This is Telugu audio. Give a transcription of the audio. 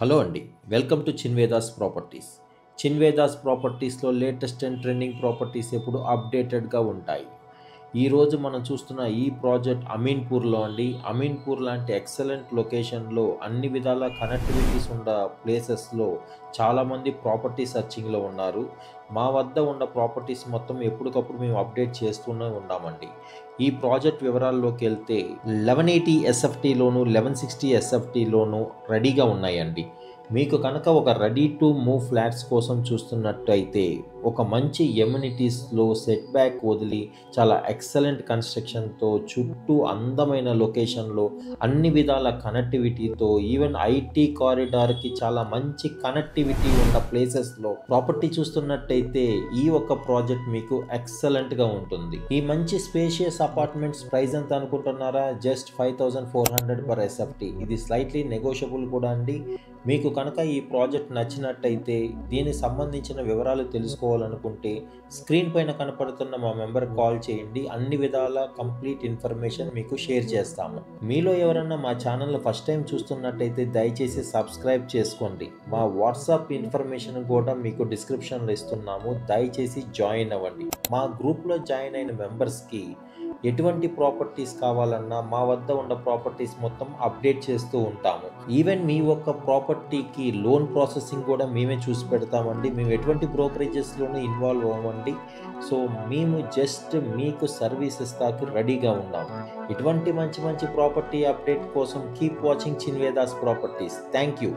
హలో అండి. Welcome to Chinvedas properties. Chinvedas ప్రాపర్టీస్‌లో లేటెస్ట్ అండ్ ట్రెండింగ్ ప్రాపర్టీస్ ఎప్పుడు అప్డేటెడ్‌గా ఉంటాయి. ఈరోజు మనం చూస్తున్న ఈ ప్రాజెక్ట్ అమీన్పూర్‌లో అండి. అమీన్పూర్ లాంటి ఎక్సలెంట్ లొకేషన్‌లో అన్ని విధాల కనెక్టివిటీస్ ఉన్న ప్లేసెస్‌లో చాలామంది ప్రాపర్టీ సెర్చింగ్‌లో ఉన్నారు. మా వద్ద ఉన్న ప్రాపర్టీస్ మొత్తం ఎప్పటికప్పుడు మేము అప్డేట్ చేస్తూనే ఉన్నామండి. ఈ ప్రాజెక్ట్ వివరాల్లోకెళ్తే 1180 ఎస్ఎఫ్టీలోను, 1160 ఎస్ఎఫ్టీలోను రెడీగా ఉన్నాయండి. మీకు కనుక ఒక రెడీ టు మూవ్ ఫ్లాట్స్ కోసం చూస్తున్నట్టయితే ఒక మంచి ఎమ్యూనిటీస్‌లో సెట్ బ్యాక్ వదిలి చాలా ఎక్సలెంట్ కన్‌స్ట్రక్షన్‌తో చుట్టూ అందమైన లొకేషన్‌లో అన్ని విధాల కనెక్టివిటీతో ఈవెన్ ఐటీ కారిడార్‌కి చాలా మంచి కనెక్టివిటీ ఉన్న ప్లేసెస్‌లో ప్రాపర్టీ చూస్తున్నట్టయితే ఈ ఒక్క ప్రాజెక్ట్ మీకు ఎక్సలెంట్‌గా ఉంటుంది. ఈ మంచి స్పేషియస్ అపార్ట్మెంట్స్ ప్రైస్ ఎంత అనుకుంటున్నారా? Just 5400 per SFT. ఇది స్లైట్‌లీ నెగోషియబుల్ కూడా అండి. మీకు కనుక ఈ ప్రాజెక్ట్ నచ్చినట్టయితే దీనికి సంబంధించిన వివరాలు తెలుసుకోవాలనుకుంటే స్క్రీన్ పైన కనపడుతున్న మా మెంబర్‌కి కాల్ చేయండి. అన్ని విధాల కంప్లీట్ ఇన్ఫర్మేషన్ మీకు షేర్ చేస్తాము. మీలో ఎవరన్నా మా ఛానల్‌ని ఫస్ట్ టైం చూస్తున్నట్టయితే దయచేసి సబ్స్క్రైబ్ చేసుకోండి. మా వాట్సాప్ ఇన్ఫర్మేషన్ కూడా మీకు డిస్క్రిప్షన్‌లో ఇస్తున్నాము. దయచేసి జాయిన్ అవ్వండి. మా గ్రూప్‌లో జాయిన్ అయిన మెంబర్స్‌కి ఎటువంటి ప్రాపర్టీస్ కావాలన్నా మా వద్ద ఉన్న ప్రాపర్టీస్ మొత్తం అప్డేట్ చేస్తూ ఉంటాము. ఈవెన్ మీ ఒక్క ప్రాపర్టీకి లోన్ ప్రాసెసింగ్ కూడా మేమే చూసి పెడతామండి. మేము ఎటువంటి బ్రోకరేజెస్‌లోనూ ఇన్వాల్వ్ అవ్వమండి. సో మేము జస్ట్ మీకు సర్వీస్ ఇస్తాకి రెడీగా ఉన్నాము. ఇటువంటి మంచి మంచి ప్రాపర్టీ అప్డేట్ కోసం keep watching Chinvedas properties. Thank you.